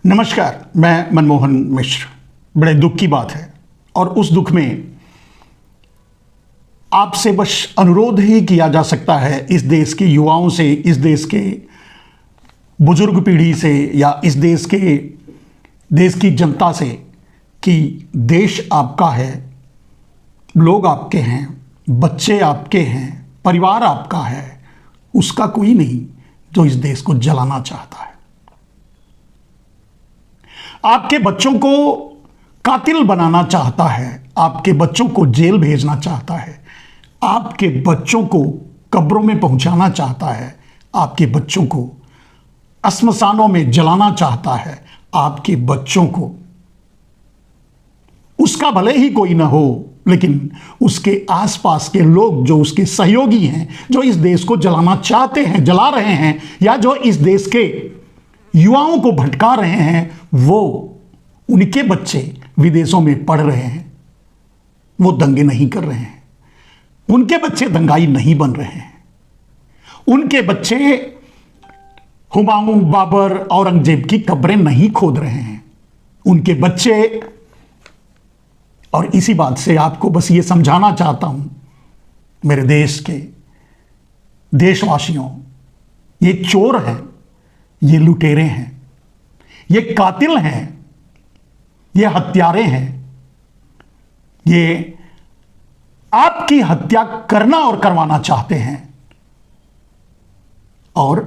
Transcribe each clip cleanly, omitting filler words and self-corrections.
नमस्कार, मैं मनमोहन मिश्र। बड़े दुख की बात है और उस दुख में आपसे बस अनुरोध ही किया जा सकता है इस देश के युवाओं से, इस देश के बुजुर्ग पीढ़ी से या इस देश की जनता से कि देश आपका है, लोग आपके हैं, बच्चे आपके हैं, परिवार आपका है। उसका कोई नहीं जो इस देश को जलाना चाहता है। आपके बच्चों को कातिल बनाना चाहता है, आपके बच्चों को जेल भेजना चाहता है, आपके बच्चों को कब्रों में पहुंचाना चाहता है, आपके बच्चों को श्मशानों में जलाना चाहता है, आपके बच्चों को, उसका भले ही कोई ना हो लेकिन उसके आसपास के लोग जो उसके सहयोगी हैं, जो इस देश को जलाना चाहते हैं, जला रहे हैं, या जो इस देश के युवाओं को भटका रहे हैं, वो उनके बच्चे विदेशों में पढ़ रहे हैं, वो दंगे नहीं कर रहे हैं, उनके बच्चे दंगाई नहीं बन रहे हैं, उनके बच्चे हुमायूं, बाबर, औरंगजेब की कब्रें नहीं खोद रहे हैं, उनके बच्चे। और इसी बात से आपको बस ये समझाना चाहता हूं, मेरे देश के देशवासियों, ये चोर हैं, ये लुटेरे हैं, ये कातिल हैं, ये हत्यारे हैं, ये आपकी हत्या करना और करवाना चाहते हैं। और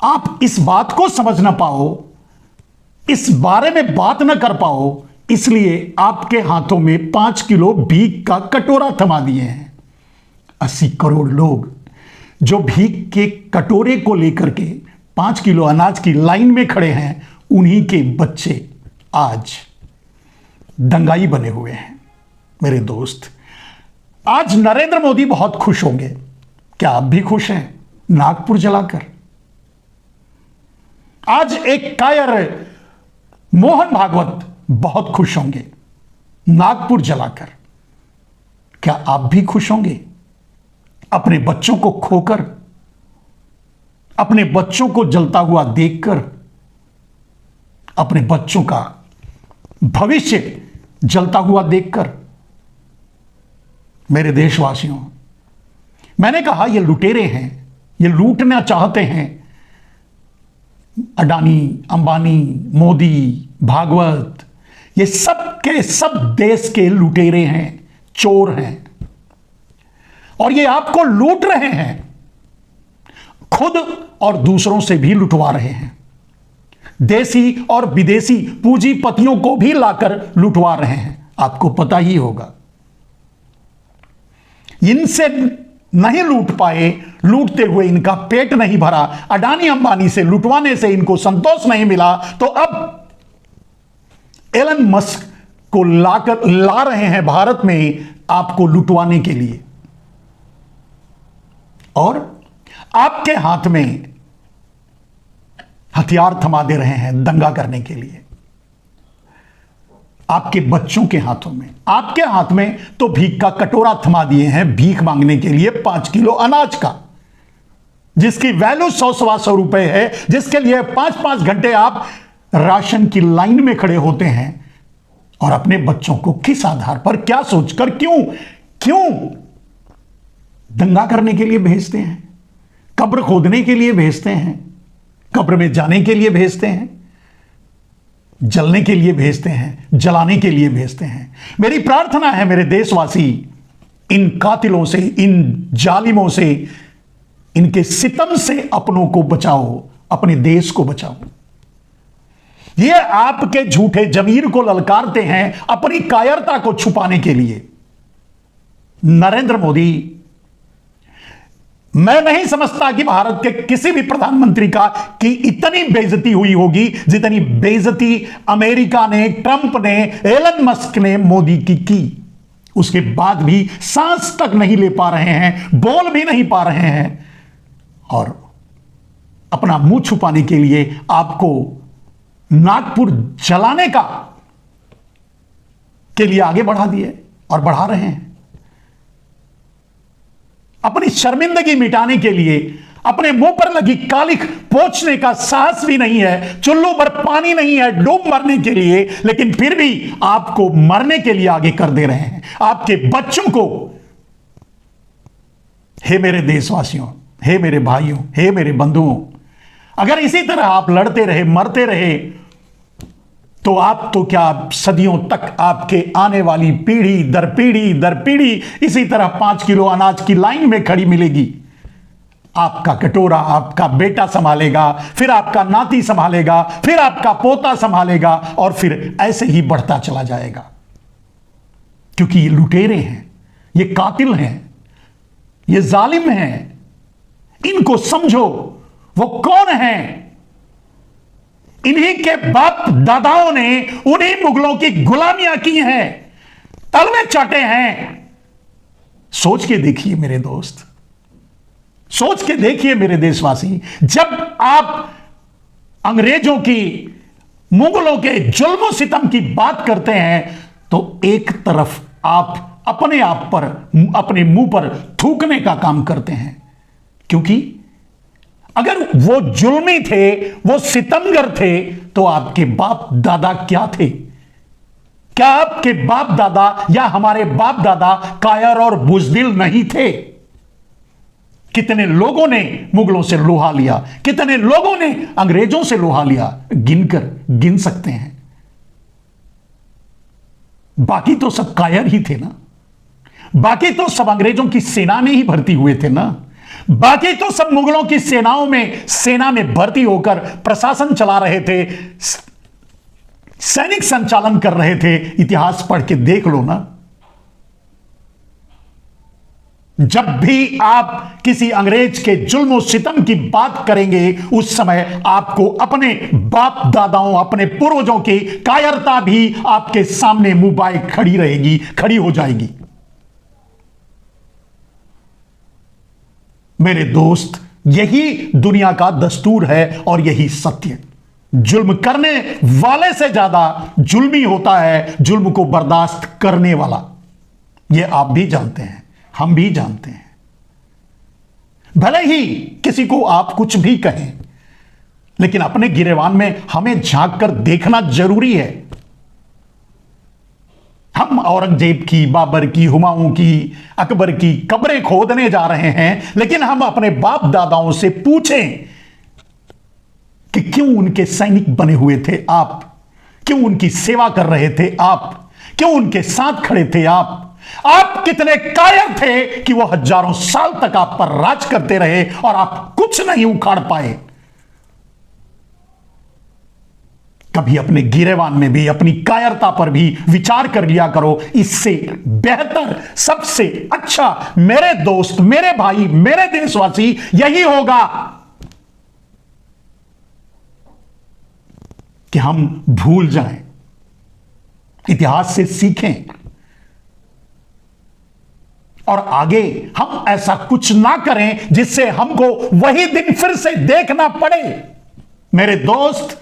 आप इस बात को समझ ना पाओ, इस बारे में बात ना कर पाओ, इसलिए आपके हाथों में 5 किलो भीख का कटोरा थमा दिए हैं। 80 करोड़ लोग जो भीख के कटोरे को लेकर के 5 किलो अनाज की लाइन में खड़े हैं, उन्हीं के बच्चे आज दंगाई बने हुए हैं। मेरे दोस्त, आज नरेंद्र मोदी बहुत खुश होंगे। क्या आप भी खुश हैं? नागपुर जलाकर। आज एक कायर मोहन भागवत बहुत खुश होंगे नागपुर जलाकर। क्या आप भी खुश होंगे अपने बच्चों को खोकर, अपने बच्चों को जलता हुआ देखकर, अपने बच्चों का भविष्य जलता हुआ देखकर? मेरे देशवासियों, मैंने कहा ये लुटेरे हैं, ये लूटना चाहते हैं। अडानी, अंबानी, मोदी, भागवत, ये सब के सब देश के लुटेरे हैं, चोर हैं, और ये आपको लूट रहे हैं, खुद और दूसरों से भी लुटवा रहे हैं। देसी और विदेशी पूंजीपतियों को भी लाकर लुटवा रहे हैं। आपको पता ही होगा, इनसे नहीं लूट पाए, लूटते हुए इनका पेट नहीं भरा, अडानी अंबानी से लुटवाने से इनको संतोष नहीं मिला, तो अब एलन मस्क को ला रहे हैं भारत में आपको लुटवाने के लिए। और आपके हाथ में हथियार थमा दे रहे हैं दंगा करने के लिए। आपके बच्चों के हाथों में, आपके हाथ में तो भीख का कटोरा थमा दिए हैं, भीख मांगने के लिए 5 किलो अनाज का, जिसकी वैल्यू 100-125 रुपए है, जिसके लिए 5-5 घंटे आप राशन की लाइन में खड़े होते हैं, और अपने बच्चों को किस आधार पर, क्या सोचकर, क्यों दंगा करने के लिए भेजते हैं, कब्र खोदने के लिए भेजते हैं, कब्र में जाने के लिए भेजते हैं, जलने के लिए भेजते हैं, जलाने के लिए भेजते हैं। मेरी प्रार्थना है मेरे देशवासी, इन कातिलों से, इन जालिमों से, इनके सितम से अपनों को बचाओ, अपने देश को बचाओ। ये आपके झूठे जमीर को ललकारते हैं अपनी कायरता को छुपाने के लिए। नरेंद्र मोदी, मैं नहीं समझता कि भारत के किसी भी प्रधानमंत्री की इतनी बेइज्जती हुई होगी जितनी बेइज्जती अमेरिका ने, ट्रंप ने, एलन मस्क ने मोदी की। उसके बाद भी सांस तक नहीं ले पा रहे हैं, बोल भी नहीं पा रहे हैं, और अपना मुंह छुपाने के लिए आपको नागपुर जलाने के लिए आगे बढ़ा दिए और बढ़ा रहे हैं। अपनी शर्मिंदगी मिटाने के लिए अपने मुंह पर लगी कालिख पोंछने का साहस भी नहीं है, चुल्लू पर पानी नहीं है डूब मरने के लिए, लेकिन फिर भी आपको मरने के लिए आगे कर दे रहे हैं, आपके बच्चों को। हे मेरे देशवासियों, हे मेरे भाइयों, हे मेरे बंधुओं, अगर इसी तरह आप लड़ते रहे, मरते रहे, तो आप तो क्या, सदियों तक आपके आने वाली पीढ़ी दर पीढ़ी दर पीढ़ी इसी तरह 5 किलो अनाज की लाइन में खड़ी मिलेगी। आपका कटोरा आपका बेटा संभालेगा, फिर आपका नाती संभालेगा, फिर आपका पोता संभालेगा, और फिर ऐसे ही बढ़ता चला जाएगा। क्योंकि ये लुटेरे हैं, ये कातिल हैं, ये जालिम हैं। इनको समझो, वो कौन हैं? इन्हीं के बाप दादाओं ने उन्हीं मुगलों की गुलामियां की हैं, तलवे चाटे हैं। सोच के देखिए मेरे दोस्त, सोच के देखिए मेरे देशवासी, जब आप अंग्रेजों की, मुगलों के जुल्म सितम की बात करते हैं, तो एक तरफ आप अपने आप पर, अपने मुंह पर थूकने का काम करते हैं। क्योंकि अगर वो जुल्मी थे, वो सितमगर थे, तो आपके बाप दादा क्या थे? क्या आपके बाप दादा या हमारे बाप दादा कायर और बुजदिल नहीं थे? कितने लोगों ने मुगलों से लोहा लिया, कितने लोगों ने अंग्रेजों से लोहा लिया, गिन सकते हैं। बाकी तो सब कायर ही थे ना, बाकी तो सब अंग्रेजों की सेना में ही भर्ती हुए थे ना, बाकी तो सब मुगलों की सेना में भर्ती होकर प्रशासन चला रहे थे, सैनिक संचालन कर रहे थे। इतिहास पढ़ के देख लो ना। जब भी आप किसी अंग्रेज के जुल्म सितम की बात करेंगे, उस समय आपको अपने बाप दादाओं, अपने पूर्वजों की कायरता भी आपके सामने मुंह बाए खड़ी रहेगी, खड़ी हो जाएगी। मेरे दोस्त, यही दुनिया का दस्तूर है और यही सत्य। जुल्म करने वाले से ज्यादा जुल्मी होता है जुल्म को बर्दाश्त करने वाला। यह आप भी जानते हैं, हम भी जानते हैं। भले ही किसी को आप कुछ भी कहें, लेकिन अपने गिरेबान में हमें झांक कर देखना जरूरी है। हम औरंगजेब की, बाबर की, हुमायूं की, अकबर की कब्रें खोदने जा रहे हैं, लेकिन हम अपने बाप दादाओं से पूछें कि क्यों उनके सैनिक बने हुए थे आप, क्यों उनकी सेवा कर रहे थे आप, क्यों उनके साथ खड़े थे आप कितने कायर थे कि वो हजारों साल तक आप पर राज करते रहे और आप कुछ नहीं उखाड़ पाए। कभी अपने गिरेबान में भी, अपनी कायरता पर भी विचार कर लिया करो। इससे बेहतर, सबसे अच्छा मेरे दोस्त, मेरे भाई, मेरे देशवासी, यही होगा कि हम भूल जाएं, इतिहास से सीखें और आगे हम ऐसा कुछ ना करें जिससे हमको वही दिन फिर से देखना पड़े। मेरे दोस्त,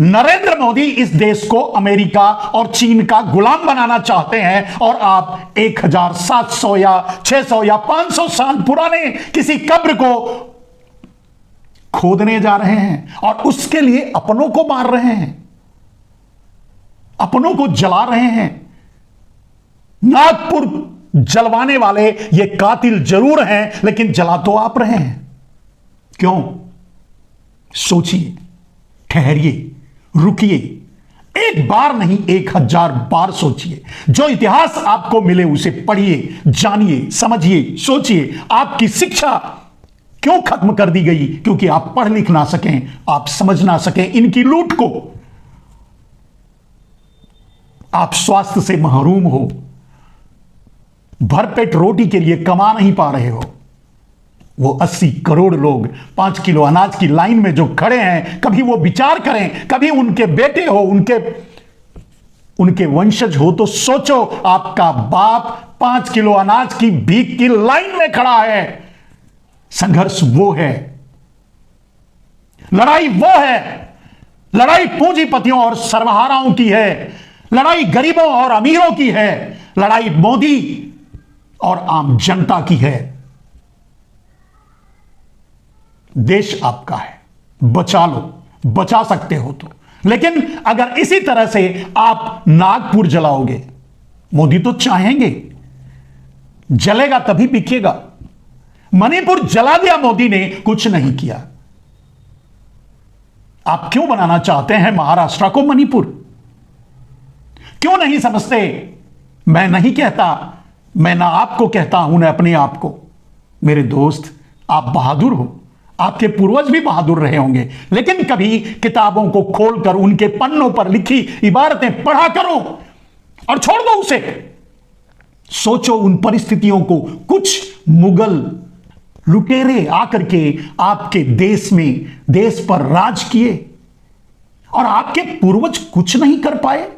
नरेंद्र मोदी इस देश को अमेरिका और चीन का गुलाम बनाना चाहते हैं और आप 1700 या 600 या 500 साल पुराने किसी कब्र को खोदने जा रहे हैं और उसके लिए अपनों को मार रहे हैं, अपनों को जला रहे हैं। नागपुर जलवाने वाले ये कातिल जरूर हैं, लेकिन जला तो आप रहे हैं। क्यों? सोचिए, ठहरिए, रुकिए, एक बार नहीं 1000 बार सोचिए। जो इतिहास आपको मिले उसे पढ़िए, जानिए, समझिए, सोचिए। आपकी शिक्षा क्यों खत्म कर दी गई? क्योंकि आप पढ़ लिख ना सकें, आप समझ ना सकें इनकी लूट को। आप स्वास्थ्य से महरूम हो, भरपेट रोटी के लिए कमा नहीं पा रहे हो। वो 80 करोड़ लोग 5 किलो अनाज की लाइन में जो खड़े हैं, कभी वो विचार करें, कभी उनके बेटे हो, उनके वंशज हो, तो सोचो आपका बाप 5 किलो अनाज की भीख की लाइन में खड़ा है। संघर्ष वो है, लड़ाई वो है। लड़ाई पूंजीपतियों और सर्वहाराओं की है, लड़ाई गरीबों और अमीरों की है, लड़ाई मोदी और आम जनता की है। देश आपका है, बचा लो, बचा सकते हो तो। लेकिन अगर इसी तरह से आप नागपुर जलाओगे, मोदी तो चाहेंगे, जलेगा तभी बिकेगा। मणिपुर जला दिया मोदी ने, कुछ नहीं किया। आप क्यों बनाना चाहते हैं महाराष्ट्र को मणिपुर? क्यों नहीं समझते? मैं नहीं कहता, मैं ना आपको कहता हूं ना अपने आप को। मेरे दोस्त, आप बहादुर हो, आपके पूर्वज भी बहादुर रहे होंगे, लेकिन कभी किताबों को खोलकर उनके पन्नों पर लिखी इबारतें पढ़ा करो और छोड़ दो उसे। सोचो उन परिस्थितियों को। कुछ मुगल लुटेरे आकर के आपके देश में, देश पर राज किए और आपके पूर्वज कुछ नहीं कर पाए।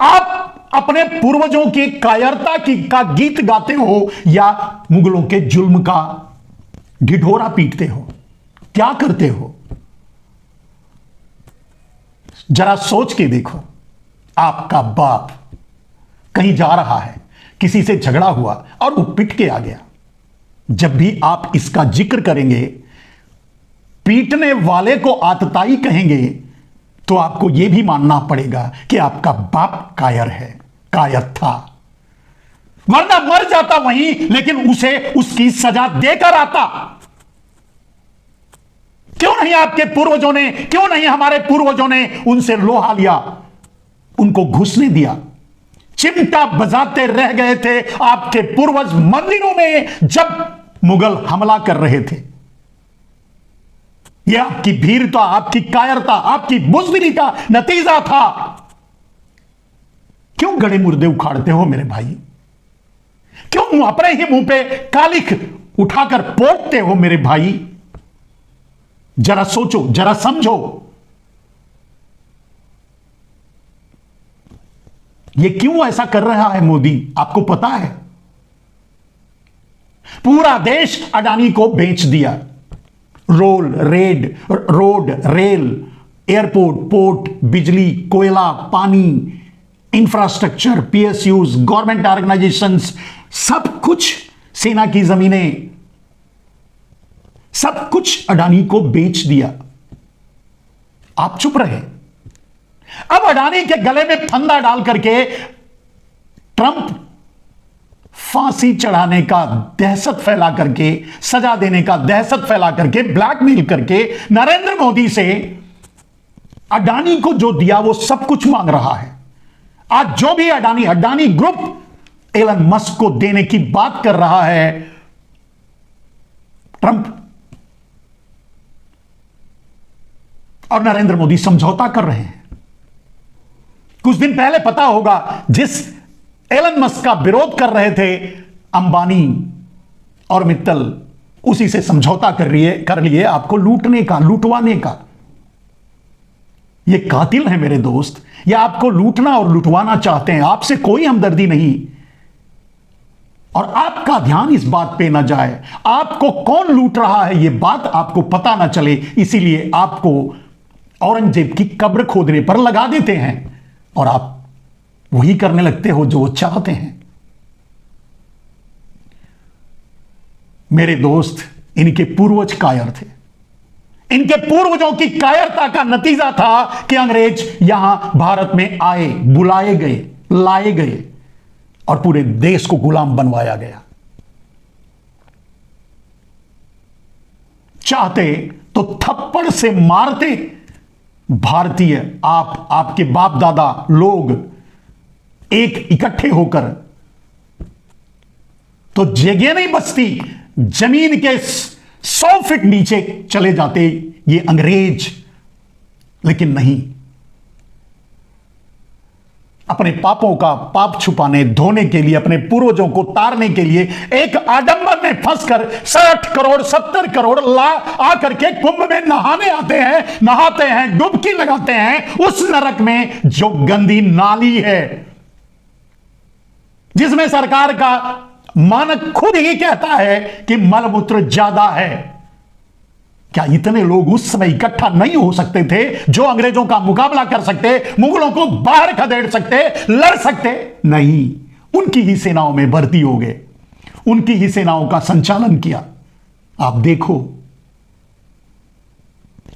आप अपने पूर्वजों की कायरता का गीत गाते हो या मुगलों के जुल्म का ढिढोरा पीटते हो? क्या करते हो? जरा सोच के देखो। आपका बाप कहीं जा रहा है, किसी से झगड़ा हुआ और वो पिट के आ गया। जब भी आप इसका जिक्र करेंगे, पीटने वाले को आतताई कहेंगे, तो आपको यह भी मानना पड़ेगा कि आपका बाप कायर है, कायर था, वरना मर जाता वहीं, लेकिन उसे उसकी सजा देकर आता। क्यों नहीं आपके पूर्वजों ने, क्यों नहीं हमारे पूर्वजों ने उनसे लोहा लिया, उनको घुसने दिया? चिमटा बजाते रह गए थे आपके पूर्वज मंदिरों में जब मुगल हमला कर रहे थे। यह आपकी भीरता, आपकी कायरता, आपकी बुज़दिली का नतीजा था। क्यों गड़े मुर्दे उखाड़ते हो मेरे भाई? क्यों अपने ही मुंह पे कालिख उठाकर पोतते हो मेरे भाई? जरा सोचो, जरा समझो। ये क्यों ऐसा कर रहा है मोदी? आपको पता है? पूरा देश अडानी को बेच दिया। रोड, रेल, एयरपोर्ट, पोर्ट, बिजली, कोयला, पानी, इंफ्रास्ट्रक्चर, पीएसयूज, गवर्नमेंट ऑर्गेनाइजेशंस, सब कुछ, सेना की जमीनें, सब कुछ अडानी को बेच दिया। आप चुप रहे। अब अडानी के गले में फंदा डाल करके ट्रंप फांसी चढ़ाने का दहशत फैला करके, सजा देने का दहशत फैला करके, ब्लैकमेल करके नरेंद्र मोदी से अडानी को जो दिया वो सब कुछ मांग रहा है। आज जो भी अडानी ग्रुप एलन मस्क को देने की बात कर रहा है ट्रंप और नरेंद्र मोदी समझौता कर रहे हैं। कुछ दिन पहले पता होगा, जिस एलन मस्क का विरोध कर रहे थे अंबानी और मित्तल, उसी से समझौता कर लिए आपको लूटने का, लुटवाने का। ये कातिल है मेरे दोस्त, ये आपको लूटना और लुटवाना चाहते हैं। आपसे कोई हमदर्दी नहीं, और आपका ध्यान इस बात पे ना जाए, आपको कौन लूट रहा है ये बात आपको पता ना चले, इसीलिए आपको औरंगजेब की कब्र खोदने पर लगा देते हैं और आप वही करने लगते हो जो वो चाहते हैं। मेरे दोस्त, इनके पूर्वज कायर थे। इनके पूर्वजों की कायरता का नतीजा था कि अंग्रेज यहां भारत में आए, बुलाए गए, लाए गए और पूरे देश को गुलाम बनवाया गया। चाहते तो थप्पड़ से मारते भारतीय, आपके बाप दादा लोग एक इकट्ठे होकर, तो जगह नहीं बचती, जमीन के 100 फीट नीचे चले जाते ये अंग्रेज। लेकिन नहीं, अपने पापों का पाप छुपाने, धोने के लिए, अपने पूर्वजों को तारने के लिए एक आडंबर में फंसकर 60 करोड़ 70 करोड़ आकर के कुंभ में नहाने आते हैं, नहाते हैं, डुबकी लगाते हैं उस नरक में जो गंदी नाली है, जिसमें सरकार का मानक खुद ही कहता है कि मलमूत्र ज्यादा है। क्या इतने लोग उस समय इकट्ठा नहीं हो सकते थे जो अंग्रेजों का मुकाबला कर सकते, मुगलों को बाहर खदेड़ सकते, लड़ सकते? नहीं, उनकी ही सेनाओं में भर्ती हो गए, उनकी ही सेनाओं का संचालन किया। आप देखो,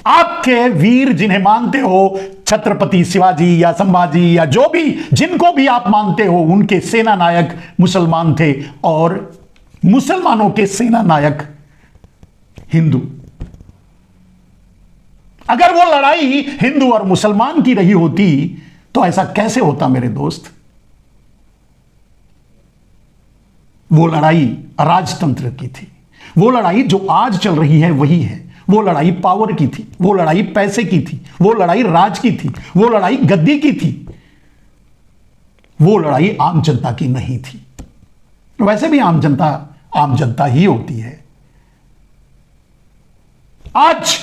आपके वीर जिन्हें मानते हो, छत्रपति शिवाजी या संभाजी या जो भी, जिनको भी आप मानते हो, उनके सेना नायक मुसलमान थे और मुसलमानों के सेना नायक हिंदू। अगर वो लड़ाई हिंदू और मुसलमान की रही होती तो ऐसा कैसे होता मेरे दोस्त? वो लड़ाई राजतंत्र की थी। वो लड़ाई जो आज चल रही है वही है। वो लड़ाई पावर की थी, वो लड़ाई पैसे की थी, वो लड़ाई राज की थी, वो लड़ाई गद्दी की थी। वो लड़ाई आम जनता की नहीं थी। वैसे भी आम जनता ही होती है। आज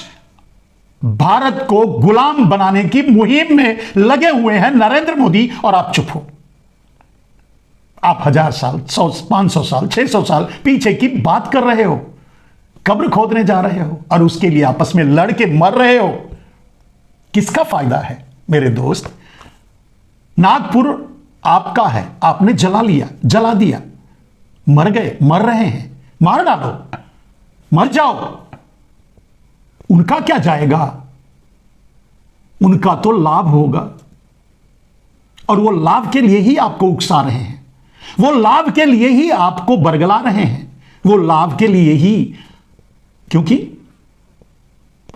भारत को गुलाम बनाने की मुहिम में लगे हुए हैं नरेंद्र मोदी और आप चुप हो। आप 1000 साल, 100, 500 साल, 600 साल पीछे की बात कर रहे हो, कब्र खोदने जा रहे हो और उसके लिए आपस में लड़ के मर रहे हो। किसका फायदा है मेरे दोस्त? नागपुर आपका है, आपने जला दिया, मर गए, मर रहे हैं, मार डालो, मर जाओ। उनका क्या जाएगा? उनका तो लाभ होगा और वो लाभ के लिए ही आपको उकसा रहे हैं, वो लाभ के लिए ही आपको बरगला रहे हैं, वो लाभ के लिए ही। क्योंकि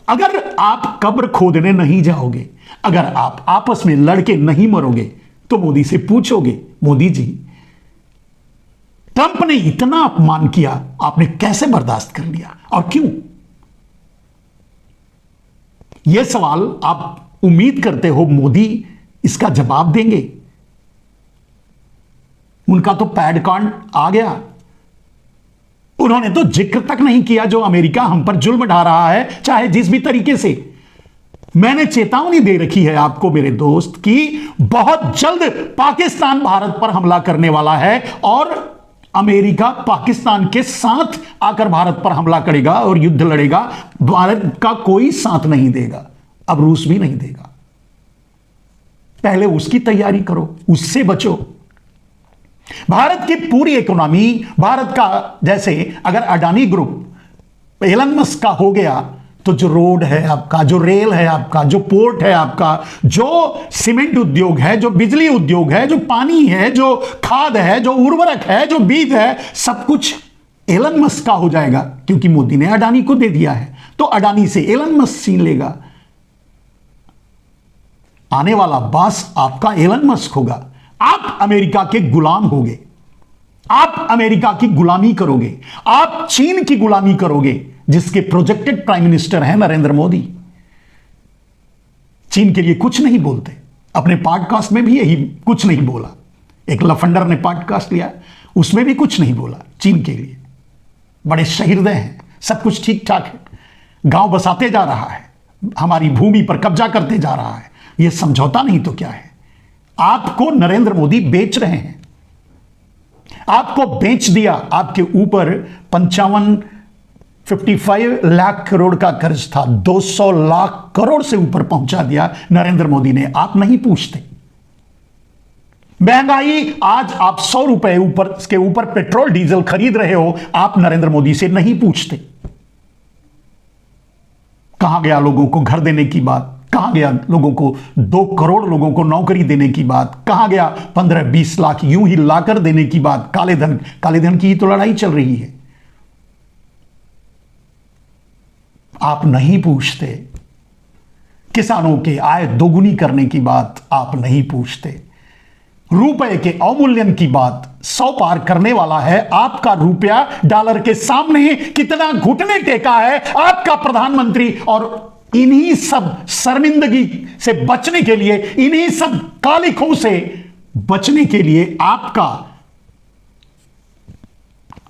अगर आप कब्र खोदने नहीं जाओगे, अगर आप आपस में लड़के नहीं मरोगे, तो मोदी से पूछोगे, मोदी जी ट्रंप ने इतना अपमान किया, आपने कैसे बर्दाश्त कर लिया और क्यों? यह सवाल आप उम्मीद करते हो मोदी इसका जवाब देंगे? उनका तो पैड कांड आ गया। उन्होंने तो जिक्र तक नहीं किया जो अमेरिका हम पर जुल्म ढा रहा है, चाहे जिस भी तरीके से। मैंने चेतावनी दे रखी है आपको मेरे दोस्त कि बहुत जल्द पाकिस्तान भारत पर हमला करने वाला है और अमेरिका पाकिस्तान के साथ आकर भारत पर हमला करेगा और युद्ध लड़ेगा। भारत का कोई साथ नहीं देगा, अब रूस भी नहीं देगा। पहले उसकी तैयारी करो, उससे बचो। भारत की पूरी इकोनॉमी, भारत का, जैसे अगर अडानी ग्रुप एलन मस्क का हो गया तो जो रोड है आपका, जो रेल है आपका, जो पोर्ट है आपका, जो सीमेंट उद्योग है, जो बिजली उद्योग है, जो पानी है, जो खाद है, जो उर्वरक है, जो बीज है, सब कुछ एलन मस्क का हो जाएगा क्योंकि मोदी ने अडानी को दे दिया है। तो अडानी से एलन मस्क छीन लेगा। आने वाला बॉस आपका एलन मस्क होगा। आप अमेरिका के गुलाम होगे, आप अमेरिका की गुलामी करोगे, आप चीन की गुलामी करोगे, जिसके प्रोजेक्टेड प्राइम मिनिस्टर हैं नरेंद्र मोदी। चीन के लिए कुछ नहीं बोलते, अपने पॉडकास्ट में भी यही कुछ नहीं बोला। एक लफंडर ने पॉडकास्ट लिया, उसमें भी कुछ नहीं बोला चीन के लिए। बड़े सहृदय हैं, सब कुछ ठीक ठाक है, गांव बसाते जा रहा है, हमारी भूमि पर कब्जा करते जा रहा है। यह समझौता नहीं तो क्या है? आपको नरेंद्र मोदी बेच रहे हैं, आपको बेच दिया। आपके ऊपर 55 लाख करोड़ का कर्ज था, 200 लाख करोड़ से ऊपर पहुंचा दिया नरेंद्र मोदी ने। आप नहीं पूछते। महंगाई, आज आप 100 रुपए ऊपर के ऊपर पेट्रोल डीजल खरीद रहे हो, आप नरेंद्र मोदी से नहीं पूछते। कहां गया लोगों को घर देने की बात? कहां गया लोगों को 2 करोड़ लोगों को नौकरी देने की बात? कहां गया 15-20 लाख यूं ही लाकर देने की बात? काले धन की ही तो लड़ाई चल रही है। आप नहीं पूछते। किसानों के आय दोगुनी करने की बात आप नहीं पूछते। रुपए के अवमूल्यन की बात 100 पार करने वाला है। आपका रुपया डॉलर के सामने कितना घुटने टेका है आपका प्रधानमंत्री। और इन्हीं सब शर्मिंदगी से बचने के लिए, इन्हीं सब कालिखों से बचने के लिए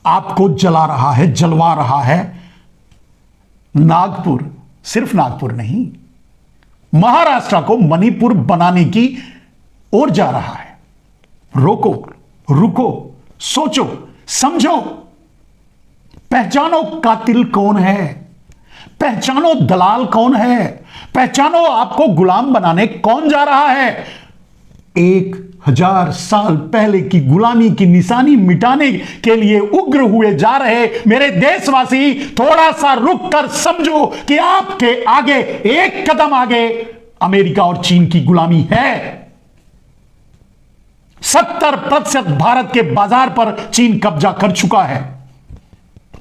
आपको जला रहा है, जलवा रहा है नागपुर। सिर्फ नागपुर नहीं, महाराष्ट्र को मणिपुर बनाने की ओर जा रहा है। रोको, रुको, सोचो, समझो, पहचानो कातिल कौन है, पहचानो दलाल कौन है, पहचानो आपको गुलाम बनाने कौन जा रहा है। एक 1000 साल पहले की गुलामी की निशानी मिटाने के लिए उग्र हुए जा रहे मेरे देशवासी, थोड़ा सा रुक कर समझो कि आपके आगे, एक कदम आगे अमेरिका और चीन की गुलामी है। 70% भारत के बाजार पर चीन कब्जा कर चुका है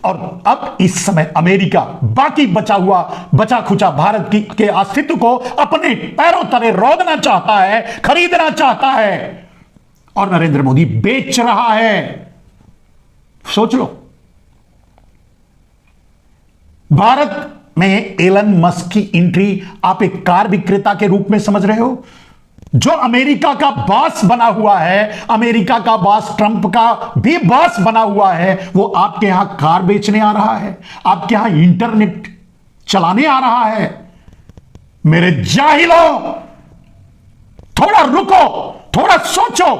और अब इस समय अमेरिका बाकी बचा खुचा भारत के अस्तित्व को अपने पैरों तले रौंदना चाहता है, खरीदना चाहता है और नरेंद्र मोदी बेच रहा है। सोच लो, भारत में एलन मस्क की एंट्री आप एक कार विक्रेता के रूप में समझ रहे हो? जो अमेरिका का बॉस बना हुआ है, अमेरिका का बॉस ट्रंप का भी बॉस बना हुआ है, वो आपके यहां कार बेचने आ रहा है, आपके यहां इंटरनेट चलाने आ रहा है। मेरे जाहिलों, थोड़ा रुको, थोड़ा सोचो।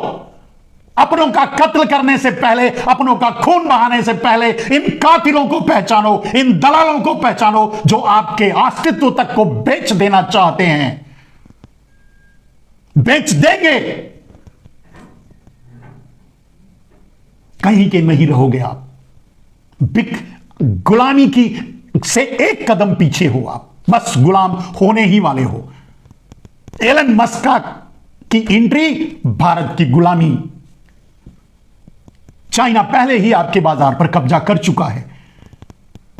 अपनों का कत्ल करने से पहले, अपनों का खून बहाने से पहले इन कातिलों को पहचानो, इन दलालों को पहचानो जो आपके अस्तित्व तक को बेच देना चाहते हैं। बेच देंगे, कहीं के नहीं रहोगे आप। गुलामी की से एक कदम पीछे हो आप, बस गुलाम होने ही वाले हो। एलन मस्क की एंट्री भारत की गुलामी, चाइना पहले ही आपके बाजार पर कब्जा कर चुका है।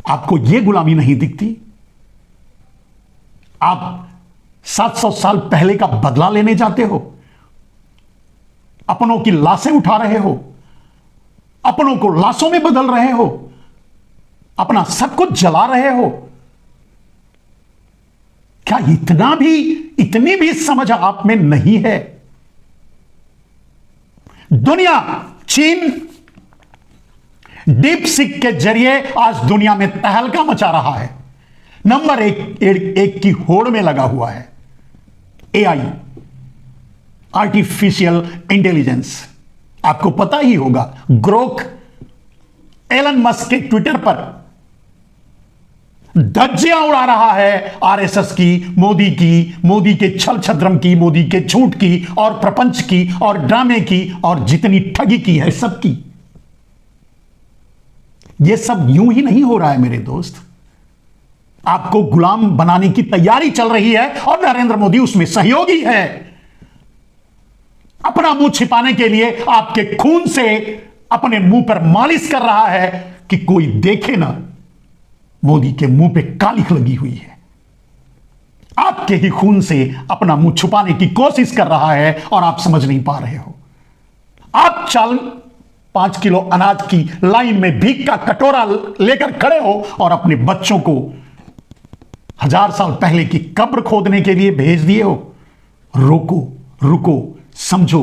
आपको यह गुलामी नहीं दिखती? आप 700 साल पहले का बदला लेने जाते हो, अपनों की लाशें उठा रहे हो, अपनों को लाशों में बदल रहे हो, अपना सब कुछ जला रहे हो। क्या इतनी भी समझ आप में नहीं है? दुनिया, चीन डीप सीक के जरिए आज दुनिया में तहलका मचा रहा है। नंबर एक की होड़ में लगा हुआ है एआई, आर्टिफिशियल इंटेलिजेंस। आपको पता ही होगा, ग्रोक एलन मस्क के ट्विटर पर धज्जियां उड़ा रहा है आरएसएस की, मोदी के छल छद्रम की, मोदी के झूठ की और प्रपंच की और ड्रामे की और जितनी ठगी की है सबकी। यह सब यूं ही नहीं हो रहा है मेरे दोस्त। आपको गुलाम बनाने की तैयारी चल रही है और नरेंद्र मोदी उसमें सहयोगी है। अपना मुंह छिपाने के लिए आपके खून से अपने मुंह पर मालिश कर रहा है कि कोई देखे ना, मोदी के मुंह पे कालिख लगी हुई है। आपके ही खून से अपना मुंह छुपाने की कोशिश कर रहा है और आप समझ नहीं पा रहे हो। आप 5 किलो अनाज की लाइन में भीख का कटोरा लेकर खड़े हो और अपने बच्चों को 1000 साल पहले की कब्र खोदने के लिए भेज दिए हो। रुको, समझो,